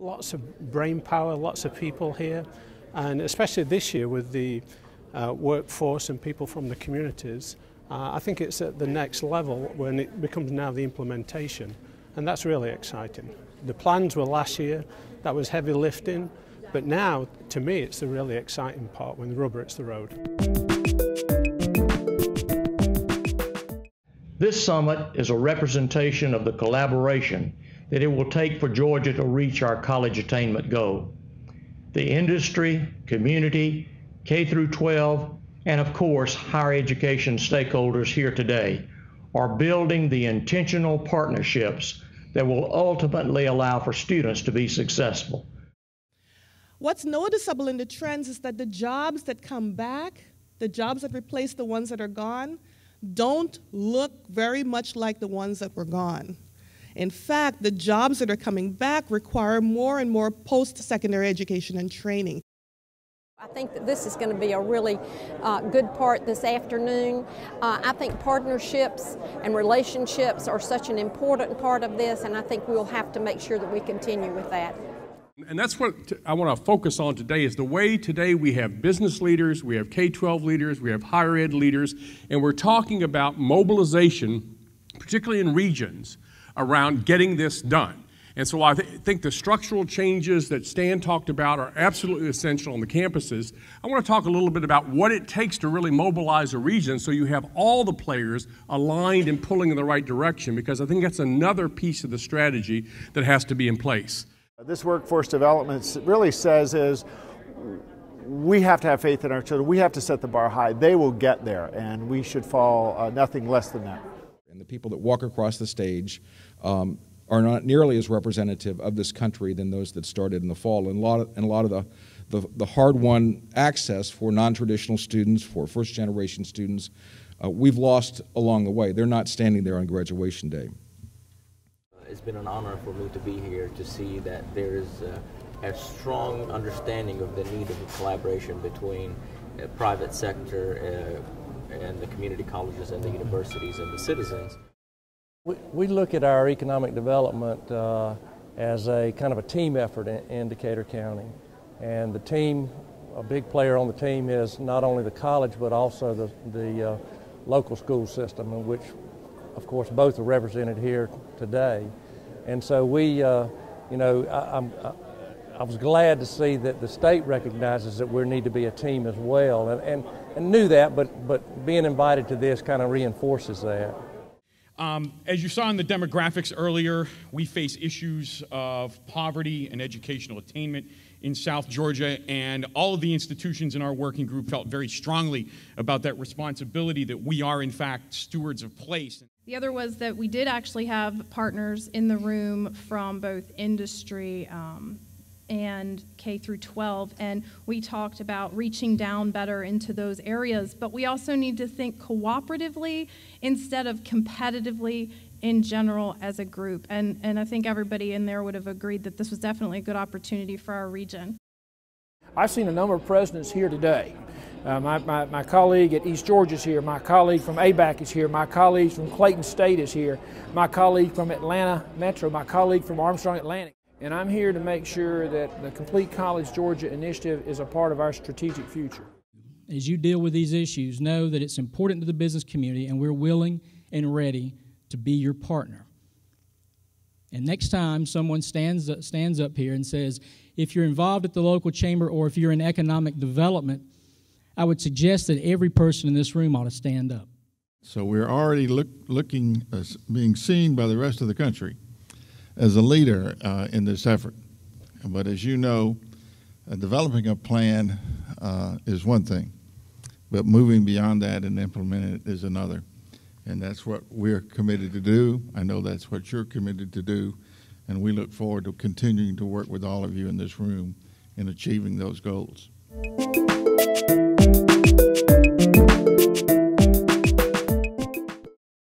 Lots of brain power, lots of people here, and especially this year with the workforce and people from the communities, I think it's at the next level when it becomes now the implementation, and that's really exciting. The plans were last year, that was heavy lifting, but now, to me, it's the really exciting part when the rubber hits the road. This summit is a representation of the collaboration that it will take for Georgia to reach our college attainment goal. The industry, community, K through 12, and of course, higher education stakeholders here today are building the intentional partnerships that will ultimately allow for students to be successful. What's noticeable in the trends is that the jobs that come back, the jobs that replace the ones that are gone, don't look very much like the ones that were gone. In fact, the jobs that are coming back require more and more post-secondary education and training. I think that this is going to be a really good part this afternoon. I think partnerships and relationships are such an important part of this, and I think we'll have to make sure that we continue with that. And that's what I want to focus on today, is the way today we have business leaders, we have K-12 leaders, we have higher ed leaders, and we're talking about mobilization, particularly in regions, around getting this done. And so I think the structural changes that Stan talked about are absolutely essential on the campuses. I want to talk a little bit about what it takes to really mobilize a region so you have all the players aligned and pulling in the right direction, because I think that's another piece of the strategy that has to be in place. This workforce development really says is we have to have faith in our children. We have to set the bar high. They will get there, and we should fall nothing less than that. And the people that walk across the stage are not nearly as representative of this country than those that started in the fall. And a lot of the hard-won access for non-traditional students, for first-generation students, we've lost along the way. They're not standing there on graduation day. It's been an honor for me to be here to see that there is a strong understanding of the need of collaboration between the private sector and the community colleges and the universities and the citizens. We look at our economic development as a kind of a team effort in Decatur County. And the team, a big player on the team is not only the college but also the local school system, in which of course both are represented here today. And so we, I was glad to see that the state recognizes that we need to be a team as well, and knew that, but being invited to this kind of reinforces that. As you saw in the demographics earlier, we face issues of poverty and educational attainment in South Georgia, and all of the institutions in our working group felt very strongly about that responsibility that we are, in fact, stewards of place. The other was that we did actually have partners in the room from both industry and K through 12, and we talked about reaching down better into those areas, but we also need to think cooperatively instead of competitively in general as a group, and I think everybody in there would have agreed that this was definitely a good opportunity for our region. I've seen a number of presidents here today. My colleague at East Georgia is here, my colleague from ABAC is here, my colleague from Clayton State is here, my colleague from Atlanta Metro, my colleague from Armstrong Atlantic. And I'm here to make sure that the Complete College Georgia initiative is a part of our strategic future. As you deal with these issues, know that it's important to the business community, and we're willing and ready to be your partner. And next time someone stands up here and says, if you're involved at the local chamber or if you're in economic development, I would suggest that every person in this room ought to stand up. So we're already being seen by the rest of the country as a leader in this effort. But as you know, developing a plan is one thing, but moving beyond that and implementing it is another. And that's what we're committed to do. I know that's what you're committed to do, and we look forward to continuing to work with all of you in this room in achieving those goals.